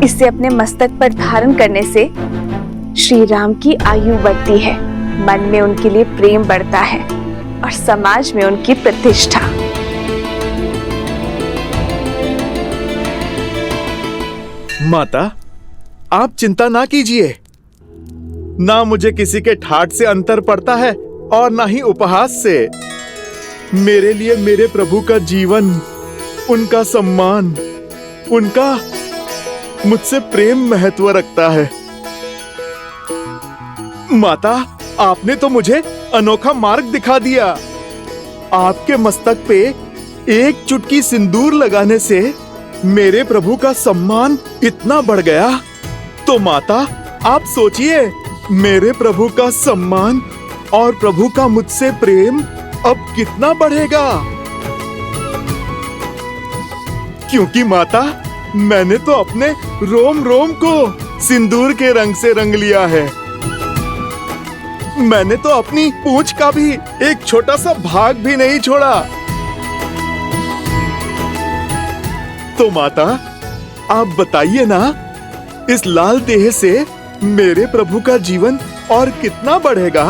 इसे अपने मस्तक पर धारण करने से श्री राम की आयु बढ़ती है, मन में उनके लिए प्रेम बढ़ता है और समाज में उनकी प्रतिष्ठा। माता, आप चिंता ना कीजिए। ना मुझे किसी के ठाठ से अंतर पड़ता है और ना ही उपहास से। मेरे लिए मेरे प्रभु का जीवन, उनका सम्मान, उनका मुझसे प्रेम महत्व रखता है। माता, आपने तो मुझे अनोखा मार्ग दिखा दिया। आपके मस्तक पे एक चुटकी सिंदूर लगाने से मेरे प्रभु का सम्मान इतना बढ़ गया। तो माता, आप सोचिए, मेरे प्रभु का सम्मान और प्रभु का मुझसे प्रेम अब कितना बढ़ेगा। क्योंकि माता, मैंने तो अपने रोम रोम को सिंदूर के रंग से रंग लिया है। मैंने तो अपनी पूंछ का भी एक छोटा सा भाग भी नहीं छोड़ा। तो माता, आप बताइए ना, इस लाल देह से मेरे प्रभु का जीवन और कितना बढ़ेगा।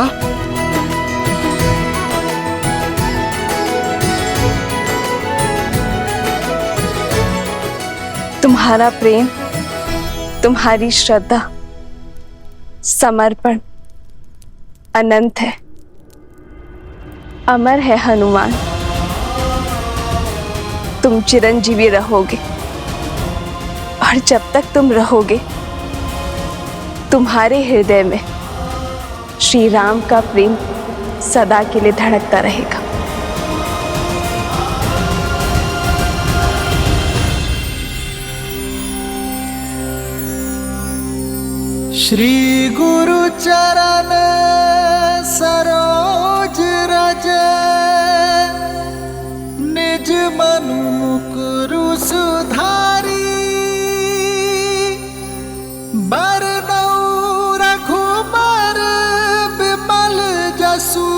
तुम्हारा प्रेम, तुम्हारी श्रद्धा, समर्पण अनंत है, अमर है हनुमान। तुम चिरंजीवी रहोगे और जब तक तुम रहोगे, तुम्हारे हृदय में श्री राम का प्रेम सदा के लिए धड़कता रहेगा। श्री गुरु चरण सरोज रज, निज मनु मुकुरु सुधारी। बरनउँ रघुबर बिमल जसु,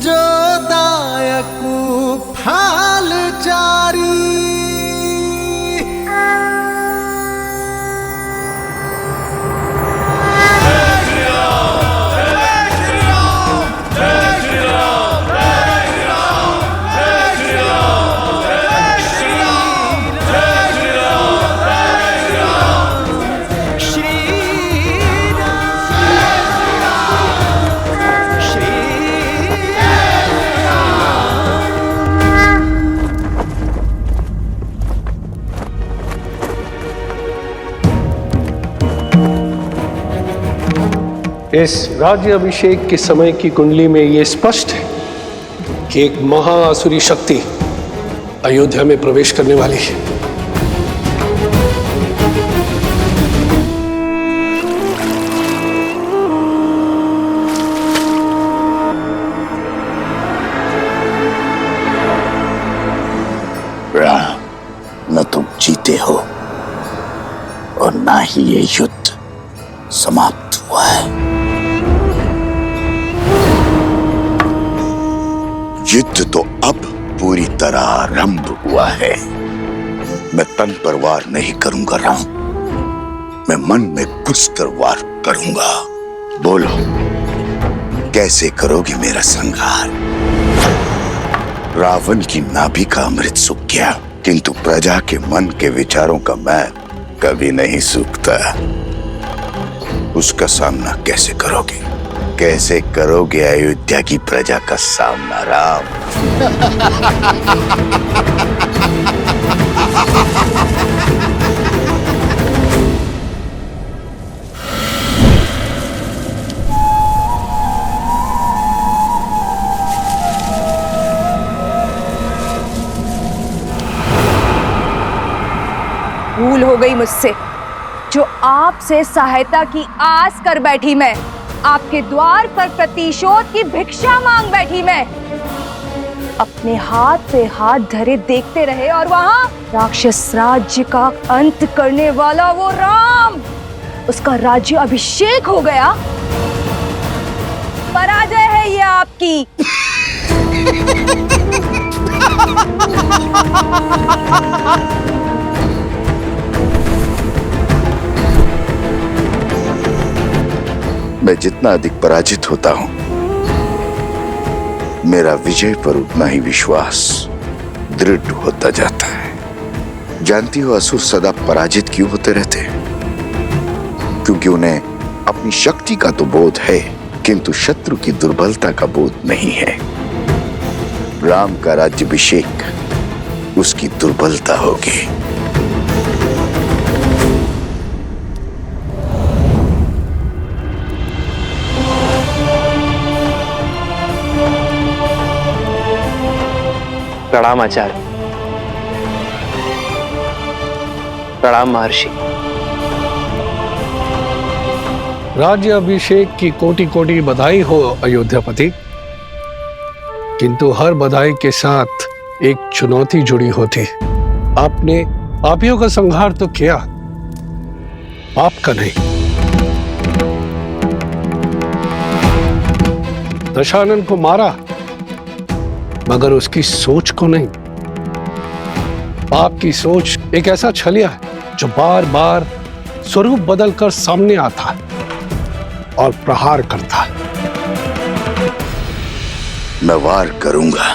जो दायकु फल चारी। इस राज्य अभिषेक के समय की कुंडली में यह स्पष्ट है कि एक महाआसुरी शक्ति अयोध्या में प्रवेश करने वाली है। राम, न तुम जीते हो और ना ही ये युद्ध समाप्त हुआ है। युद्ध तो अब पूरी तरह आरंभ हुआ है। मैं तन पर वार नहीं करूंगा राम, मैं मन में घुसकर वार करूंगा। बोलो, कैसे करोगे मेरा संहार? रावण की नाभि का अमृत सूख गया, किंतु प्रजा के मन के विचारों का मैल कभी नहीं सूखता। उसका सामना कैसे करोगे? कैसे करोगे अयोध्या की प्रजा का सामना राम? भूल हो गई मुझसे, जो आपसे सहायता की आस कर बैठी मैं, आपके द्वार पर प्रतिशोध की भिक्षा मांग बैठी मैं। अपने हाथ पे हाथ धरे देखते रहे और वहां राक्षस राज्य का अंत करने वाला वो राम, उसका राज्य अभिषेक हो गया। पराजय है ये आपकी। मैं जितना अधिक पराजित होता हूं, मेरा विजय पर उतना ही विश्वास दृढ़ होता जाता है। जानती हो असुर सदा पराजित क्यों होते रहते हैं? क्योंकि उन्हें अपनी शक्ति का तो बोध है, किंतु शत्रु की दुर्बलता का बोध नहीं है। राम का राज्याभिषेक उसकी दुर्बलता होगी। प्रणाम आचार्य। प्रणाम महर्षि। राज्य अभिषेक की कोटि कोटि बधाई हो अयोध्यापति, किंतु हर बधाई के साथ एक चुनौती जुड़ी होती। आपने पापियों का संहार तो किया, पाप का नहीं। दशानन को मारा, मगर उसकी सोच को नहीं। पाप की सोच एक ऐसा छलिया है जो बार बार स्वरूप बदलकर सामने आता है और प्रहार करता है। मैं वार करूंगा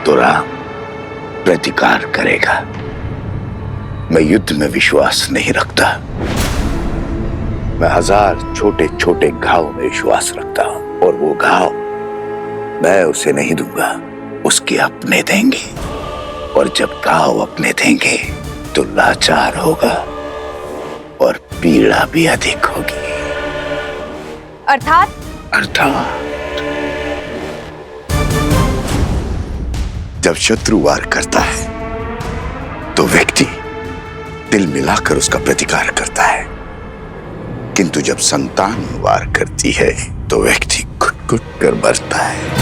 तो राम प्रतिकार करेगा। मैं युद्ध में विश्वास नहीं रखता। मैं 1000 छोटे छोटे घाव में विश्वास रखता हूं, और वो घाव मैं उसे नहीं दूंगा, उसके अपने देंगे। और जब घाव अपने देंगे तो लाचार होगा और पीड़ा भी अधिक होगी। अर्थात जब शत्रु वार करता है तो व्यक्ति दिल मिलाकर उसका प्रतिकार करता है, किंतु जब संतान वार करती है तो व्यक्ति घुट कर मरता है।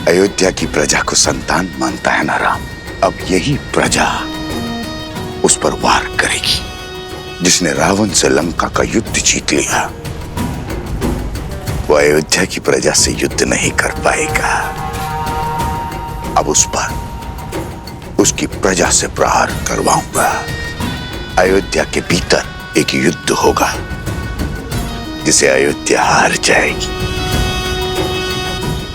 अयोध्या की प्रजा को संतान मानता है ना राम। अब यही प्रजा उस पर वार करेगी। जिसने रावण से लंका का युद्ध जीत लिया, वो अयोध्या की प्रजा से युद्ध नहीं कर पाएगा। अब उस पर उसकी प्रजा से प्रहार करवाऊंगा। अयोध्या के भीतर एक युद्ध होगा जिसे अयोध्या हार जाएगी।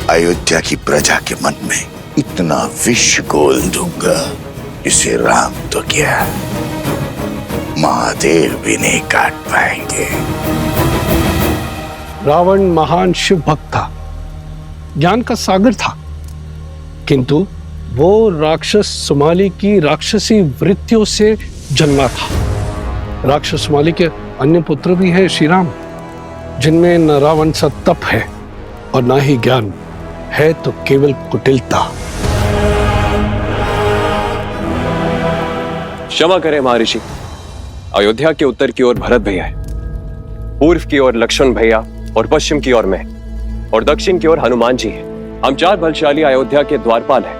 अयोध्या की प्रजा के मन में इतना विष घोल दूंगा जिसे राम तो क्या, महादेव भी नहीं काट पाएंगे। रावण महान शिव भक्त था, ज्ञान का सागर था, किंतु वो राक्षस सुमाली की राक्षसी वृत्तियों से जन्मा था। राक्षस सुमाली के अन्य पुत्र भी हैं श्री राम, जिनमें न रावण सा तप है और न ही ज्ञान है, तो केवल कुटिलता। क्षमा करें महर्षि, अयोध्या के उत्तर की ओर भरत भैया है, पूर्व की ओर लक्ष्मण भैया और पश्चिम की ओर मैं, और दक्षिण की ओर हनुमान जी हैं। हम 4 बलशाली अयोध्या के द्वारपाल हैं।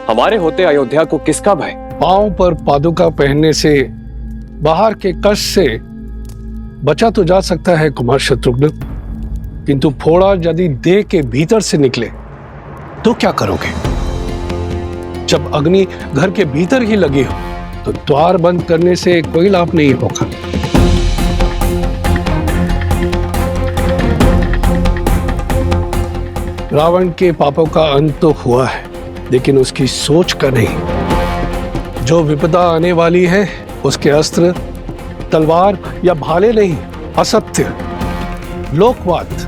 हमारे होते अयोध्या को किसका भय? पांव पर पादुका पहनने से, बाहर के कष्ट से बचा तो जा सकता है कुमार शत्रुघ्न, किंतु फोड़ा यदि देह के भीतर से निकले तो क्या करोगे? जब अग्नि घर के भीतर ही लगी हो तो द्वार बंद करने से कोई लाभ नहीं होगा। रावण के पापों का अंत तो हुआ है, लेकिन उसकी सोच का नहीं। जो विपदा आने वाली है उसके अस्त्र तलवार या भाले नहीं, असत्य, लोकवाद,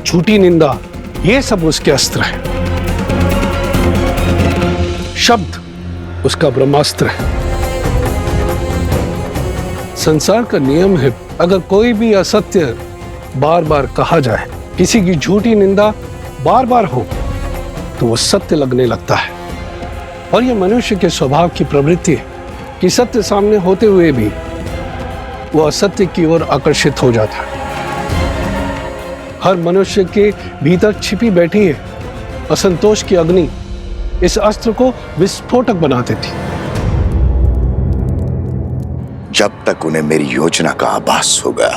झूठी निंदा, ये सब उसके अस्त्र हैं। शब्द उसका ब्रह्मास्त्र है। संसार का नियम है, अगर कोई भी असत्य बार बार कहा जाए, किसी की झूठी निंदा बार बार हो, तो वो सत्य लगने लगता है। और यह मनुष्य के स्वभाव की प्रवृत्ति है कि सत्य सामने होते हुए भी वो असत्य की ओर आकर्षित हो जाता है। हर मनुष्य के भीतर छिपी बैठी है असंतोष की अग्नि, इस अस्त्र को विस्फोटक बना देती। जब तक उन्हें मेरी योजना का आभास होगा,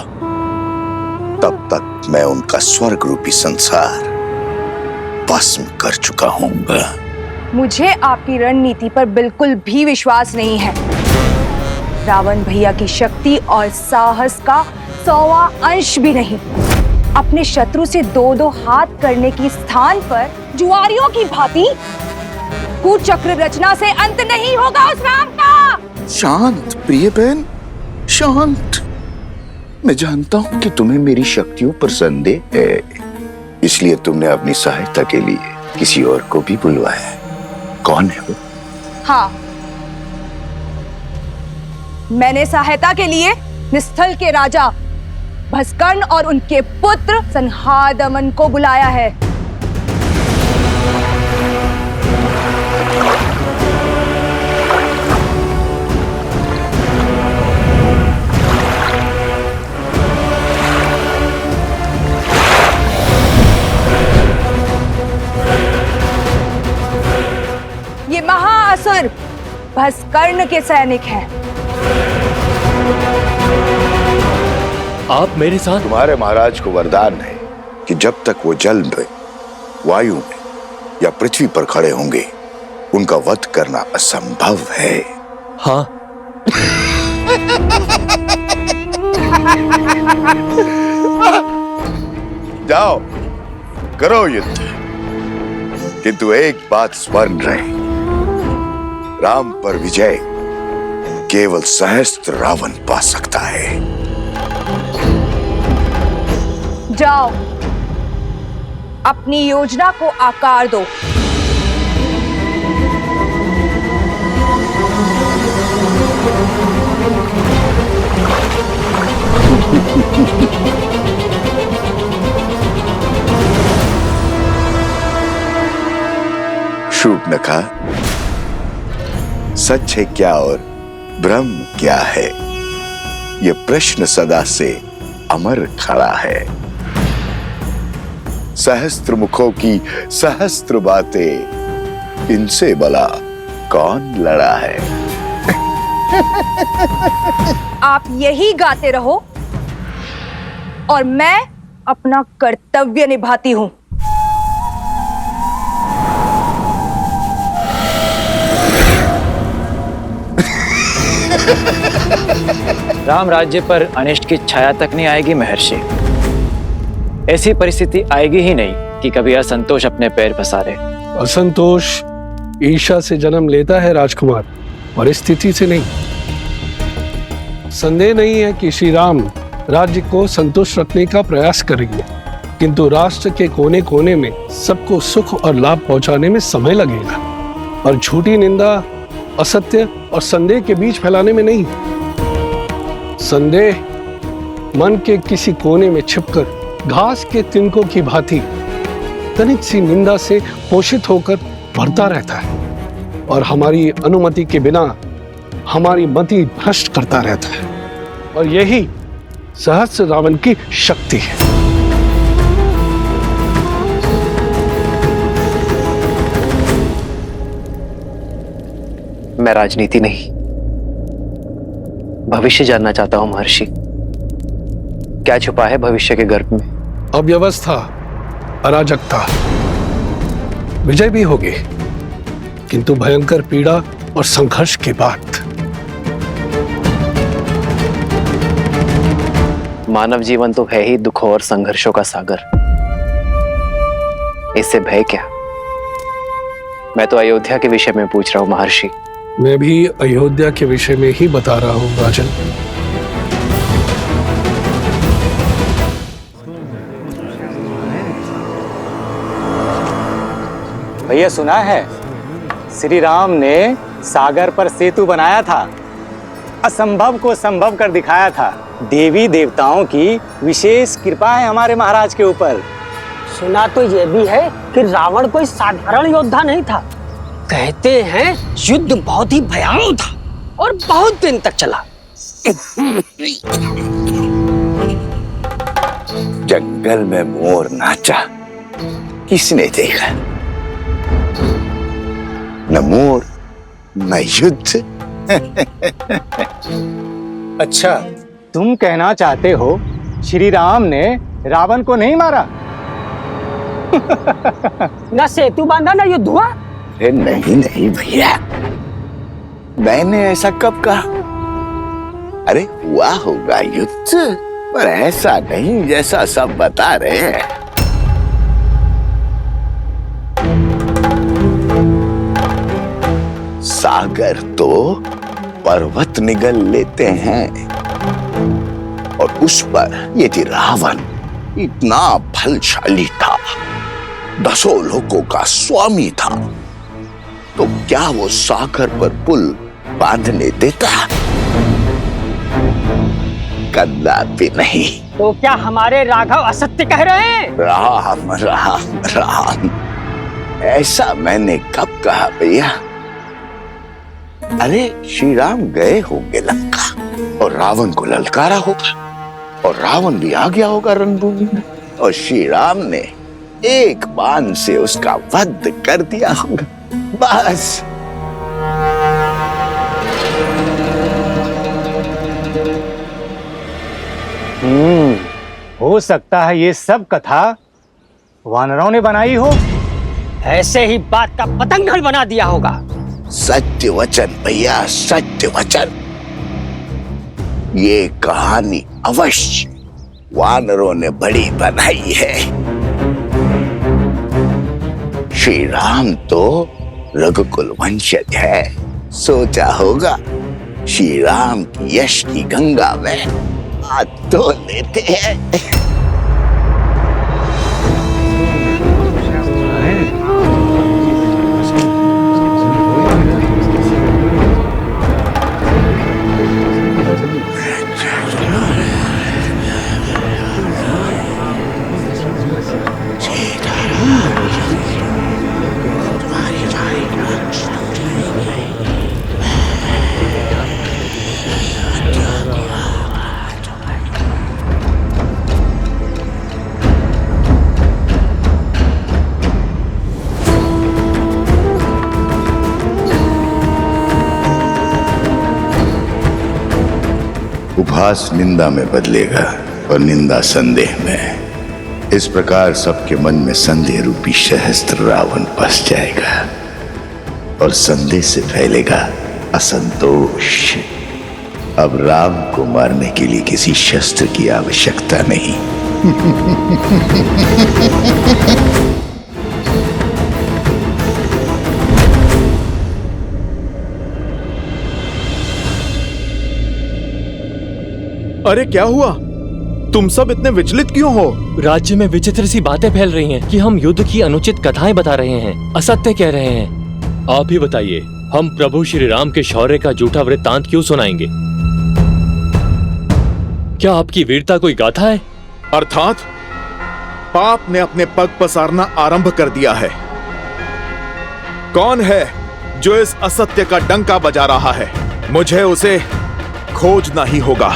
तब तक मैं उनका स्वर्ग रूपी संसार भस्म कर चुका हूंगा। मुझे आपकी रणनीति पर बिल्कुल भी विश्वास नहीं है। रावण भैया की शक्ति और साहस का 100वां अंश भी नहीं। अपने शत्रु से 2-2 हाथ करने की स्थान पर जुआरियों की भांति कुचक्र रचना से अंत नहीं होगा उस राम का। शांत प्रिय बहन, शांत। मैं जानता हूं कि तुम्हें मेरी शक्तियों पर संदेह है, इसलिए तुमने अपनी सहायता के लिए किसी और को भी बुलवाया है। कौन है वो? हाँ, मैंने सहायता के लिए निस्थल के राजा भस्कर्ण और उनके पुत्र संहादमन को बुलाया है। ये महाअसुर भस्कर्ण के सैनिक हैं। आप मेरे साथ? तुम्हारे महाराज को वरदान है कि जब तक वो जल में, वायु में या पृथ्वी पर खड़े होंगे, उनका वध करना असंभव है। हाँ। जाओ, करो युद्ध, किंतु एक बात स्मरण रहे, राम पर विजय केवल सहस्त्र रावण पा सकता है। जाओ, अपनी योजना को आकार दो। शूर्पणखा, सच है क्या और ब्रह्म क्या है, यह प्रश्न सदा से अमर खड़ा है। सहस्त्र मुखों की सहस्त्र बातें, इनसे भला कौन लड़ा है? आप यही गाते रहो और मैं अपना कर्तव्य निभाती हूं। राम राज्य पर अनिष्ट की छाया तक नहीं आएगी महर्षि। ऐसी परिस्थिति आएगी ही नहीं कि कभी असंतोष अपने पैर पसारे। असंतोष ईर्ष्या से जन्म लेता है राजकुमार, परिस्थिति से नहीं। संदेह नहीं है कि श्री राम राज्य को संतुष्ट रखने का प्रयास करेंगे, किंतु राष्ट्र के कोने कोने में सबको सुख और लाभ पहुंचाने में समय लगेगा, और झूठी निंदा, असत्य और संदेह के बीच फैलाने में नहीं। संदेह मन के किसी कोने में छिपकर घास के तिनकों की भांति तनिक सी निंदा से पोषित होकर बढ़ता रहता है और हमारी अनुमति के बिना हमारी मति भ्रष्ट करता रहता है, और यही सहस्त्र रावण की शक्ति है। मैं राजनीति नहीं, भविष्य जानना चाहता हूं महर्षि। क्या छुपा है भविष्य के गर्भ में? अव्यवस्था, अराजकता, विजय भी होगी, किंतु भयंकर पीड़ा और संघर्ष के बाद। मानव जीवन तो है ही दुखों और संघर्षों का सागर, इससे भय क्या? मैं तो अयोध्या के विषय में पूछ रहा हूं महर्षि। मैं भी अयोध्या के विषय में ही बता रहा हूं राजन। भैया सुना है, श्री राम ने सागर पर सेतु बनाया था, असंभव को संभव कर दिखाया था। देवी देवताओं की विशेष कृपा है हमारे महाराज के ऊपर। सुना तो ये भी है कि रावण कोई साधारण योद्धा नहीं था। कहते हैं युद्ध बहुत ही भयानक था और बहुत दिन तक चला। जंगल में मोर नाचा, किसने देखा? न मोर न युद्ध। अच्छा, तुम कहना चाहते हो श्री राम ने रावण को नहीं मारा? न सेतु बांधा न युद्ध हुआ। नहीं नहीं भैया, मैंने ऐसा कब कहा? अरे हुआ होगा युद्ध, पर ऐसा नहीं जैसा सब बता रहे हैं। सागर तो पर्वत निगल लेते हैं, और उस पर यदि रावण इतना बलशाली था, 10 लोगों का स्वामी था, तो क्या वो सागर पर पुल बांधने देता? कदापि नहीं। तो क्या हमारे राघव असत्य कह रहे हैं? राम राम राम, ऐसा मैंने कब कहा भैया? अरे श्री राम गए होंगे लंका और रावण को ललकारा होगा, और रावण भी आ गया होगा रणभूमि में, और श्री राम ने एक बाण से उसका वध कर दिया होगा, बस। हो सकता है ये सब कथा वानरों ने बनाई हो। ऐसे ही बात का पतंगड़ बना दिया होगा। सत्य वचन भैया, सत्य वचन। ये कहानी अवश्य वानरों ने बड़ी बनाई है। श्री राम तो रघुकुल वंशज है, सोचा होगा श्री राम की यश की गंगा में हाथ धो लेते हैं। उपहास निंदा में बदलेगा और निंदा संदेह में। इस प्रकार सबके मन में संदेह रूपी सहस्त्र रावण बस जाएगा, और संदेह से फैलेगा असंतोष। अब राम को मारने के लिए किसी शस्त्र की आवश्यकता नहीं। अरे क्या हुआ? तुम सब इतने विचलित क्यों हो? राज्य में विचित्र सी बातें फैल रही हैं कि हम युद्ध की अनुचित कथाएं बता रहे हैं, असत्य कह रहे हैं। आप ही बताइए, हम प्रभु श्री राम के शौर्य का झूठा वृत्तांत क्यों सुनाएंगे? क्या आपकी वीरता कोई गाथा है? अर्थात पाप ने अपने पग पसारना आरंभ कर दिया है। कौन है जो इस असत्य का डंका बजा रहा है? मुझे उसे खोजना ही होगा।